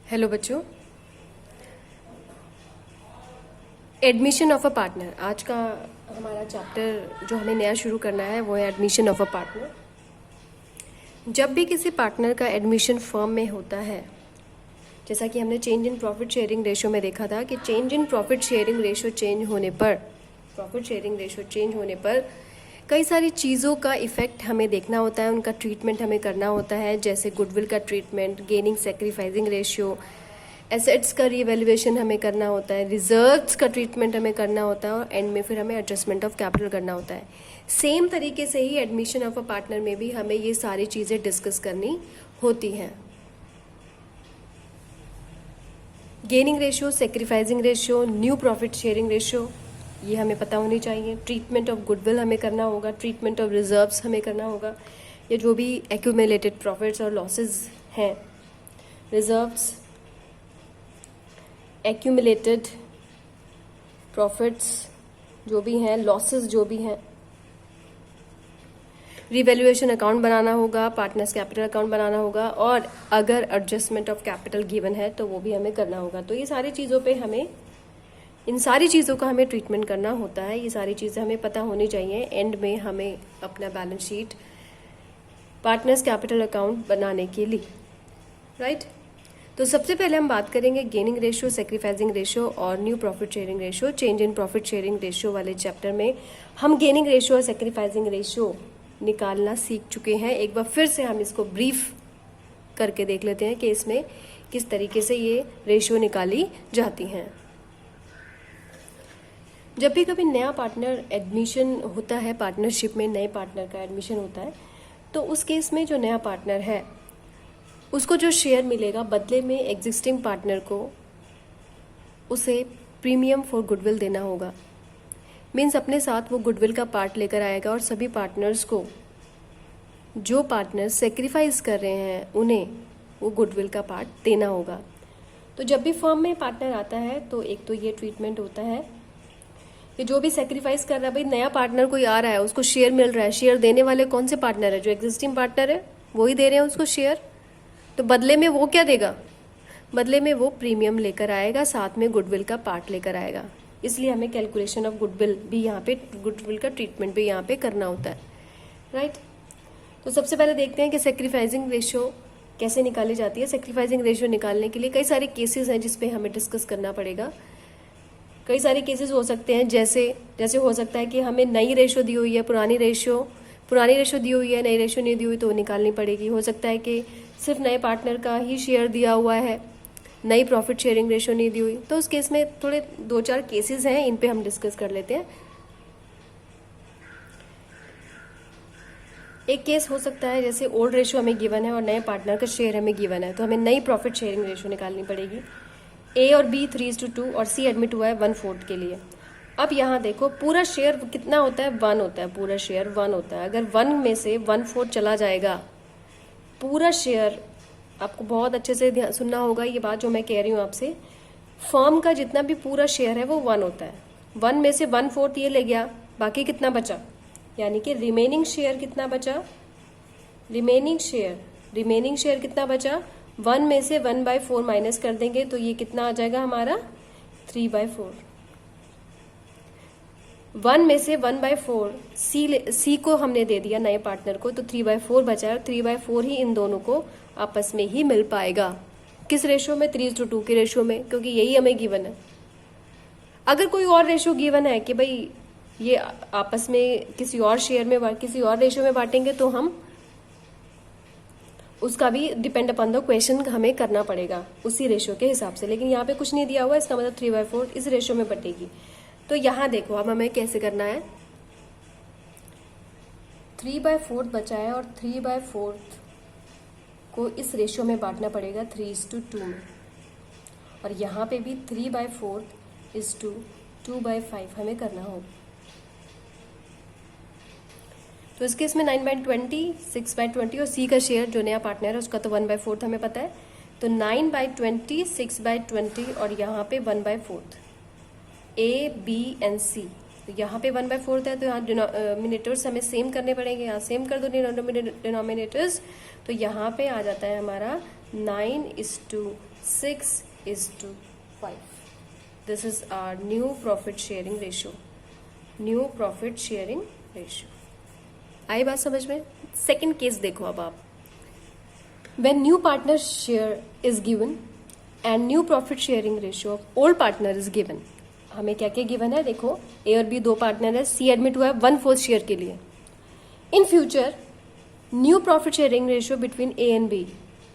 Hello बच्चों, admission of a partner. आज का हमारा चैप्टर जो हमें नया शुरू करना है वो है एडमिशन ऑफ अ पार्टनर। जब भी किसी पार्टनर का एडमिशन फर्म में होता है, जैसा कि हमने change in profit sharing ratio में देखा था कि change in profit sharing ratio change होने पर कई सारी चीज़ों का इफ़ेक्ट हमें देखना होता है, उनका ट्रीटमेंट हमें करना होता है, जैसे गुडविल का treatment, gaining sacrificing ratio, assets का रीवैल्यूएशन हमें करना होता है, रिजर्व्स का ट्रीटमेंट हमें करना होता है और एंड में फिर हमें एडजस्टमेंट ऑफ कैपिटल करना होता है। सेम तरीके से ही एडमिशन ऑफ अ पार्टनर में भी हमें ये सारी चीज़ें डिस्कस करनी होती हैं। Gaining ratio, sacrificing ratio, new profit sharing ratio, ये हमें पता होनी चाहिए। ट्रीटमेंट ऑफ गुडविल हमें करना होगा, ट्रीटमेंट ऑफ रिजर्व्स हमें करना होगा, ये जो भी एक्यूमुलेटेड प्रॉफिट्स और लॉसेस हैं, रिजर्व्स, एक्यूमुलेटेड प्रॉफिट्स जो भी हैं, लॉसेस जो भी हैं, रिवैल्यूएशन अकाउंट बनाना होगा, पार्टनर्स कैपिटल अकाउंट बनाना होगा और अगर एडजस्टमेंट ऑफ कैपिटल गिवन है तो वो भी हमें करना होगा। तो ये सारी चीज़ों पे हमें, इन सारी चीज़ों का हमें ट्रीटमेंट करना होता है। ये सारी चीज़ें हमें पता होनी चाहिए। एंड में हमें अपना balance sheet, partners capital account बनाने के लिए, राइट। तो सबसे पहले हम बात करेंगे गेनिंग रेशियो, सेक्रीफाइसिंग रेशियो और new profit sharing ratio. Change in profit sharing ratio वाले चैप्टर में हम गेनिंग रेशियो और सेक्रीफाइसिंग रेशियो निकालना सीख चुके हैं। एक बार फिर से हम इसको ब्रीफ करके देख लेते हैं कि इसमें किस तरीके से ये रेशियो निकाली जाती हैं। जब भी कभी नया पार्टनर एडमिशन होता है, पार्टनरशिप में नए पार्टनर का एडमिशन होता है, तो उस केस में जो नया पार्टनर है उसको जो शेयर मिलेगा बदले में एग्जिस्टिंग पार्टनर को उसे प्रीमियम फॉर गुडविल देना होगा। मीन्स अपने साथ वो गुडविल का पार्ट लेकर आएगा और सभी पार्टनर्स को, जो पार्टनर सेक्रीफाइस कर रहे हैं उन्हें वो गुडविल का पार्ट देना होगा। तो जब भी फर्म में पार्टनर आता है तो एक तो ये ट्रीटमेंट होता है कि जो भी सेक्रीफाइस कर रहा है, भाई नया पार्टनर कोई आ रहा है उसको शेयर मिल रहा है। शेयर देने वाले कौन से पार्टनर है? जो एग्जिस्टिंग पार्टनर है वही दे रहे हैं उसको शेयर। तो बदले में वो क्या देगा? बदले में वो प्रीमियम लेकर आएगा, साथ में गुडविल का पार्ट लेकर आएगा। इसलिए हमें कैलकुलेशन ऑफ गुडविल भी यहाँ पे, गुडविल का ट्रीटमेंट भी यहाँ पे करना होता है, राइट। तो सबसे पहले देखते हैं कि सेक्रीफाइसिंग रेशियो कैसे निकाली जाती है। सेक्रीफाइसिंग रेशियो निकालने के लिए कई सारे केसेस हैं जिसपे हमें डिस्कस करना पड़ेगा। कई सारे केसेस हो सकते हैं, जैसे हो सकता है कि हमें नई रेशियो दी हुई है, पुरानी रेशियो दी हुई है, नई रेशियो नहीं दी हुई तो निकालनी पड़ेगी। हो सकता है कि सिर्फ नए पार्टनर का ही शेयर दिया हुआ है, नई प्रॉफिट शेयरिंग रेशियो नहीं दी हुई। तो उस केस में थोड़े 2-4 केसेस हैं, इन पे हम डिस्कस कर लेते हैं। एक केस हो सकता है जैसे ओल्ड रेशियो हमें गिवन है और नए पार्टनर का शेयर हमें गिवन है, तो हमें नई प्रॉफिट शेयरिंग रेशियो निकालनी पड़ेगी। ए और बी 3:2 और सी एडमिट हुआ है 1/4 के लिए। अब यहाँ देखो पूरा शेयर कितना होता है? 1 होता है, पूरा शेयर 1 होता है। अगर 1 में से 1/4 चला जाएगा, पूरा शेयर, आपको बहुत अच्छे से ध्यान सुनना होगा ये बात जो मैं कह रही हूँ आपसे, फर्म का जितना भी पूरा शेयर है वो 1 होता है। 1 में से 1/4 ये ले गया, बाकी कितना बचा? यानी कि रिमेनिंग शेयर कितना बचा? रिमेनिंग शेयर कितना बचा? 1 में से 1/4 माइनस कर देंगे तो ये कितना आ जाएगा हमारा? 3/4। 1 में से 1/4 सी को हमने दे दिया नए पार्टनर को, तो 3/4 बचा है। 3/4 ही इन दोनों को आपस में ही मिल पाएगा। किस रेशो में? 3:2 के रेशो में, क्योंकि यही हमें गिवन है। अगर कोई और रेशो गिवन है कि भाई ये आपस में किसी और शेयर में, किसी और रेशो में बांटेंगे, तो हम उसका भी डिपेंड अपॉन द क्वेश्चन हमें करना पड़ेगा उसी रेशो के हिसाब से। लेकिन यहाँ पे कुछ नहीं दिया हुआ, इसका मतलब 3/4 इस रेशो में बटेगी। तो यहाँ देखो अब हमें कैसे करना है। 3/4 बचा है और 3/4 को इस रेशियो में बांटना पड़ेगा 3:2 में, और यहाँ पे भी 3/4:2/5 हमें करना होगा। तो इस केस में 9/20, 6/20 और सी का शेयर जो नया पार्टनर है उसका तो 1/4 हमें पता है, तो 9/20, 6/20 और यहाँ पे 1/4, ए बी एंड सी। तो यहाँ पे 1/4 है, तो यहाँ डिनोमिनेटर्स हमें सेम करने पड़ेंगे। यहाँ सेम कर दो डिनोमिनेटर्स, तो यहाँ पे आ जाता है हमारा 9:6:5. This is our new profit sharing ratio. New profit sharing ratio. आई बात समझ में? सेकेंड केस देखो अब आप. When new partner share is given and new profit sharing ratio of old partner is given. हमें क्या क्या गिवन है देखो. ए और बी दो पार्टनर है. सी एडमिट हुआ है 1/4 शेयर के लिए. In future new profit sharing ratio between A and B.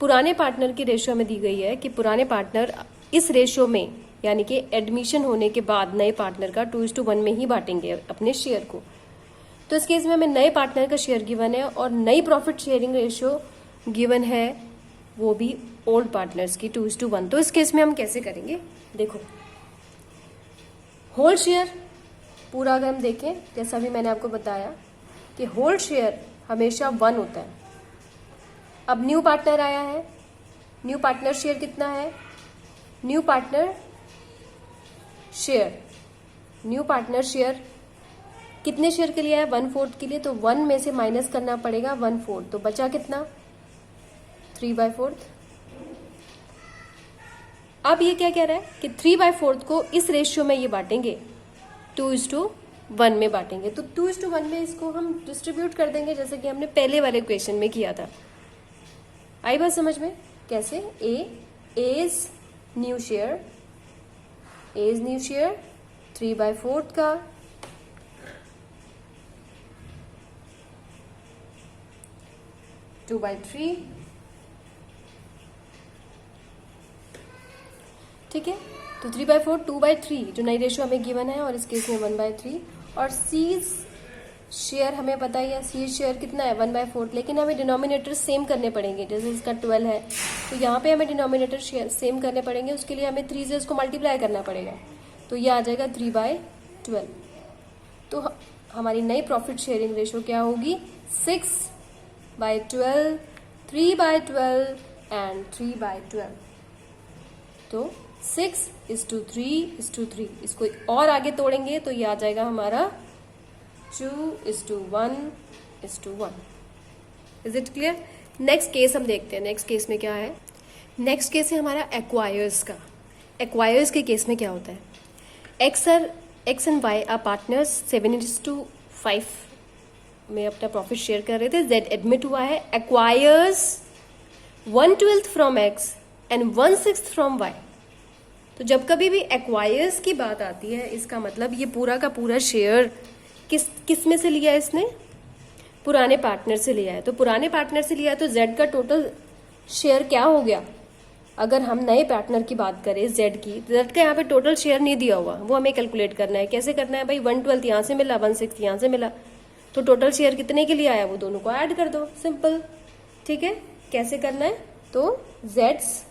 पुराने पार्टनर की रेशियो हमें दी गई है कि पुराने पार्टनर इस रेशियो में यानी कि एडमिशन होने के बाद नए पार्टनर का 2:1 में ही बांटेंगे अपने शेयर को. तो इस केस में हमें नए पार्टनर का शेयर गिवन है और नई प्रॉफिट शेयरिंग रेशियो गिवन है वो भी ओल्ड पार्टनर्स की 2:1. तो इस केस में हम कैसे करेंगे देखो. होल शेयर पूरा अगर हम देखें जैसा भी मैंने आपको बताया कि होल शेयर हमेशा 1 होता है. अब न्यू पार्टनर आया है. न्यू पार्टनर शेयर कितना है? न्यू पार्टनर शेयर कितने शेयर के लिए है? 1/4 के लिए. तो 1 में से माइनस करना पड़ेगा 1/4. तो बचा कितना? 3/4. अब ये क्या कह रहा है कि 3/4 को इस रेशियो में ये बांटेंगे 2:1 में बांटेंगे. तो 2:1 में इसको हम डिस्ट्रीब्यूट कर देंगे जैसे कि हमने पहले वाले क्वेश्चन में किया था. आई बात समझ में? कैसे? एज न्यू शेयर 3/4 का 2/3. ठीक है. तो 3/4 2/3 जो नई रेशियो हमें गिवन है और इस केस में 1/3. और सीज शेयर हमें पता ही है. सीज शेयर कितना है? 1/4. लेकिन हमें डिनोमिनेटर सेम करने पड़ेंगे. जैसे इसका 12 है तो यहाँ पे हमें डिनोमिनेटर सेम करने पड़ेंगे. उसके लिए हमें 3 से इसको मल्टीप्लाई करना पड़ेगा. तो ये आ जाएगा 3/12. तो हमारी नई प्रॉफिट शेयरिंग रेशियो क्या होगी? 6/12, 3/12 एंड 3/12. तो 6:3:3. इसको और आगे तोड़ेंगे तो ये आ जाएगा हमारा 2:1:1. Is it clear? Next case हम देखते हैं. नेक्स्ट केस में क्या है? नेक्स्ट केस है हमारा एक्वायर्स का. एक्वायर्स के केस में क्या होता है? X and Y are partners 7:5 में अपना प्रॉफिट शेयर कर रहे थे. जेड एडमिट हुआ है. Acquires 1/12 from X and 1/6 from Y. तो जब कभी भी एक्वायर्स की बात आती है इसका मतलब ये पूरा का पूरा शेयर किस में से लिया है इसने? पुराने पार्टनर से लिया है. तो पुराने पार्टनर से लिया है तो जेड का टोटल शेयर क्या हो गया? अगर हम नए पार्टनर की बात करें जेड की, जेड का यहाँ पे टोटल शेयर नहीं दिया हुआ, वो हमें कैलकुलेट करना है. कैसे करना है भाई? 1/12 यहाँ से मिला, 1/6 यहाँ से मिला, तो टोटल शेयर कितने के लिए आया वो दोनों को ऐड कर दो. सिंपल. ठीक है. कैसे करना है? तो जेड्स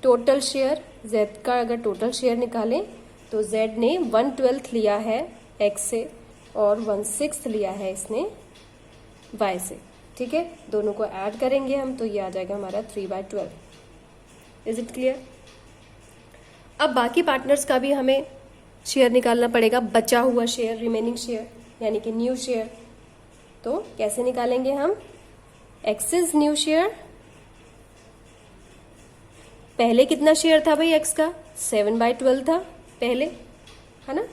टोटल शेयर, जेड का अगर टोटल शेयर निकालें तो जेड ने 1/12 लिया है एक्स से और 1/6 लिया है इसने वाई से. ठीक है. दोनों को ऐड करेंगे हम तो ये आ जाएगा हमारा 3/12. Is it clear? अब बाकी पार्टनर्स का भी हमें शेयर निकालना पड़ेगा. बचा हुआ शेयर, रिमेनिंग शेयर यानी कि न्यू शेयर. तो कैसे निकालेंगे हम? X is new share. पहले कितना शेयर था भाई एक्स का? 7/12 था पहले, है ना.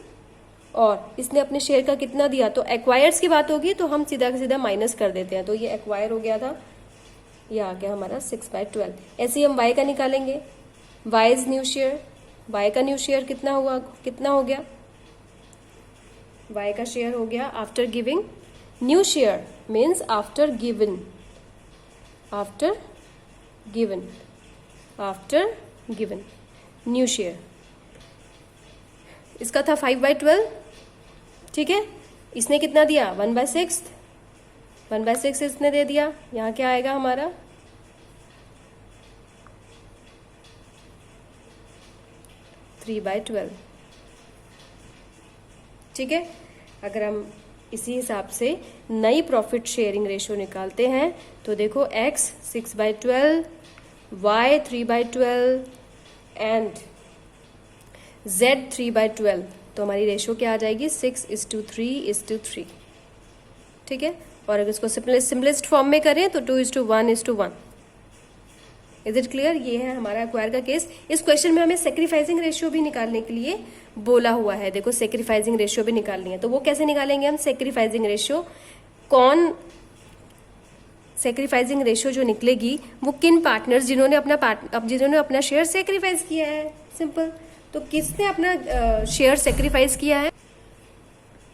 और इसने अपने शेयर का कितना दिया? तो एक्वायर्स की बात होगी तो हम सीधा सीधा माइनस कर देते हैं. तो ये एक्वायर हो गया था, ये आ गया हमारा 6/12. ऐसे ही हम वाई का निकालेंगे. Y is new share. Y का न्यू शेयर कितना हो गया? वाई का शेयर हो गया after giving. New share means after given new share. इसका था 5/12. ठीक है. इसने कितना दिया? 1/6. 1/6 इसने दे दिया. यहाँ क्या आएगा हमारा? 3/12. ठीक है. अगर हम इसी हिसाब से नई प्रॉफिट शेयरिंग रेशियो निकालते हैं तो देखो x 6/12, y 3/12 एंड z 3/12. तो हमारी रेशियो क्या आ जाएगी? 6:3:3. ठीक है. और अगर इसको सिंपलेस्ट फॉर्म में करें तो 2:1:1। Is it clear? ये है हमारा एक्वायर का केस। इस क्वेश्चन में हमें सेक्रीफाइसिंग रेशियो भी निकालने के लिए बोला हुआ है। देखो सेक्रीफाइसिंग रेशियो भी निकालनी है, तो वो कैसे निकालेंगे हम? सेक्रीफाइसिंग रेशियो सेक्रीफाइसिंग रेशियो जो निकलेगी वो किन पार्टनर्स जिन्होंने अपना शेयर सेक्रीफाइस किया है। सिंपल। तो किसने अपना शेयर सेक्रीफाइस किया है?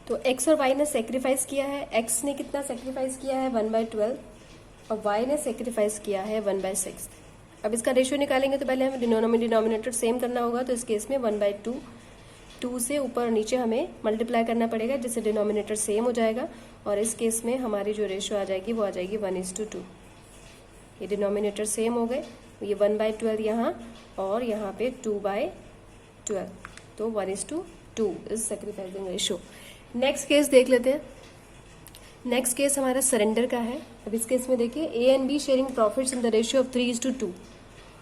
तो एक्स और वाई ने सेक्रीफाइस किया है। एक्स ने कितना सेक्रीफाइस किया है? 1/12 और वाई ने सेक्रीफाइस किया है 1/6। अब इसका रेशियो निकालेंगे तो पहले हमें डिनोमिनेटर सेम करना होगा। तो इस केस में 1/2, 2 से ऊपर और नीचे हमें मल्टीप्लाई करना पड़ेगा जिससे डिनोमिनेटर सेम हो जाएगा। और इस केस में हमारी जो रेशियो आ जाएगी वो आ जाएगी 1:2। ये डिनोमिनेटर सेम हो गए, ये 1/12 यहाँ और यहाँ पे 2/12, तो 1:2 is sacrificing ratio. Next case देख लेते हैं। नेक्स्ट केस हमारा सरेंडर का है। अब इस केस में देखिए ए and be sharing profits in the ratio of 3:2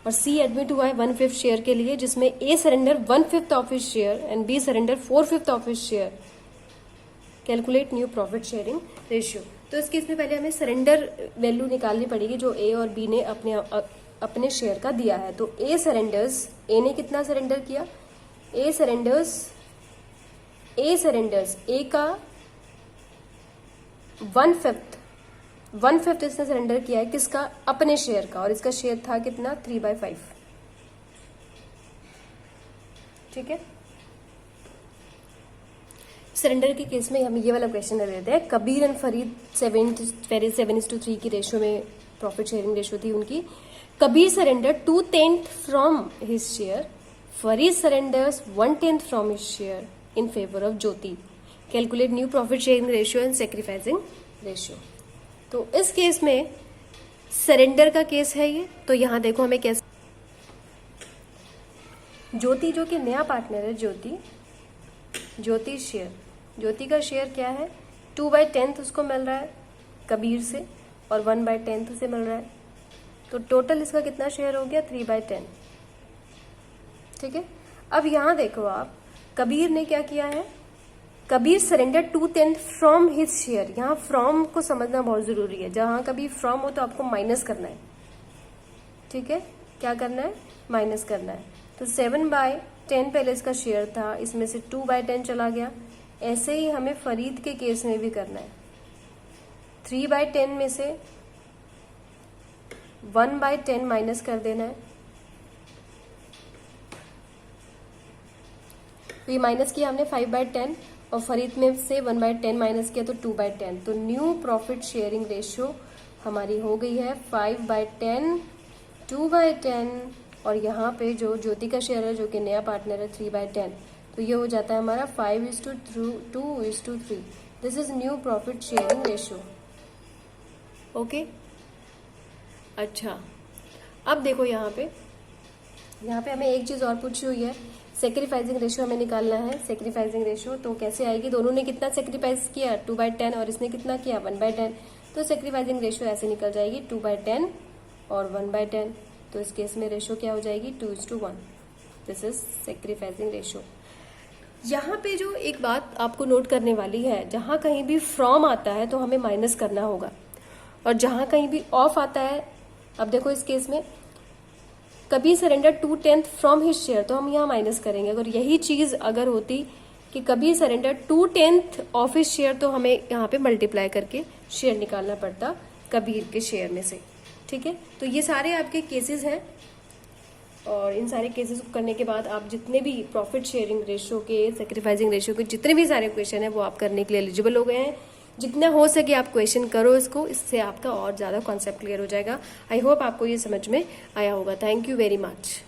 और सी एडमिट हुआ है 1/5 शेयर के लिए, जिसमें A surrender 1/5 of his share and B surrender 4/5 of his share. Calculate new profit sharing ratio. तो इस केस में पहले हमें सरेंडर वैल्यू निकालनी पड़ेगी जो ए और बी ने अपने शेयर का दिया है। तो ए सरेंडर्स, ए ने कितना सरेंडर किया? ए सरेंडर्स ए का 1/5 इसने सरेंडर किया है किसका? अपने शेयर का, और इसका शेयर था कितना? 3/5। ठीक है। सरेंडर के केस में हम ये वाला क्वेश्चन ले लेते हैं। कबीर एंड फरीद 7:3 की रेशियो में प्रॉफिट शेयरिंग रेशियो थी उनकी। Kabir surrender 2/10 from his share, Farid surrenders 1/10 from his share in favour of Jyoti. Calculate new profit sharing ratio and sacrificing ratio. तो इस केस में सरेंडर का केस है ये। तो यहां देखो हमें कैसे, ज्योति जो कि नया पार्टनर है, ज्योति शेयर, ज्योति का शेयर क्या है? 2/10 उसको मिल रहा है कबीर से और 1/10 उसे मिल रहा है। तो टोटल इसका कितना शेयर हो गया? 3/10। ठीक है। अब यहां देखो आप, कबीर ने क्या किया है? Kabir surrender 2/10 from his share. यहाँ फ्रॉम को समझना बहुत जरूरी है। जहां कभी फ्रॉम हो तो आपको माइनस करना है। ठीक है, क्या करना है? माइनस करना है। तो 7/10 पहले इसका शेयर था, इसमें से 2/10 चला गया। ऐसे ही हमें फरीद के केस में भी करना है। 3/10 में से 1/10 माइनस कर देना है। तो ये माइनस किया हमने 5/10 और फरीद में से 1/10 माइनस किया तो 2/10। तो न्यू प्रॉफिट शेयरिंग रेशियो हमारी हो गई है 5/10, 2/10 और यहाँ पे जो ज्योति का शेयर है जो कि नया पार्टनर है 3/10। तो ये हो जाता है हमारा 5:2:3। This is new profit sharing ratio. Okay. अच्छा, अब देखो यहाँ पे हमें एक चीज और पूछी हुई है। सेक्रीफाइसिंग रेशियो हमें निकालना है। सेक्रीफाइसिंग रेशियो तो कैसे आएगी? दोनों ने कितना सेक्रीफाइस किया? 2/10 और इसने कितना किया? 1/10। तो सेक्रीफाइसिंग रेशियो ऐसे निकल जाएगी 2/10 और 1/10। तो इस केस में रेशियो क्या हो जाएगी? 2:1। This is sacrificing ratio. यहाँ पे जो एक बात आपको नोट करने वाली है, जहां कहीं भी फ्रॉम आता है तो हमें माइनस करना होगा, और जहां कहीं भी ऑफ आता है, अब देखो इस केस में Kabir surrender 2/10 from his share, तो हम यहाँ माइनस करेंगे। अगर यही चीज अगर होती कि Kabir surrender 2/10 of his share, तो हमें यहाँ पे मल्टीप्लाई करके शेयर निकालना पड़ता कबीर के शेयर में से। ठीक है। तो ये सारे आपके केसेस हैं, और इन सारे केसेस को करने के बाद आप जितने भी प्रॉफिट शेयरिंग रेशियो के, सेक्रीफाइसिंग रेशियो के जितने भी सारे क्वेश्चन है वो आप करने के लिए एलिजिबल हो गए हैं। जितना हो सके आप क्वेश्चन करो इसको, इससे आपका और ज़्यादा कॉन्सेप्ट क्लियर हो जाएगा। आई होप आपको ये समझ में आया होगा। Thank you very much.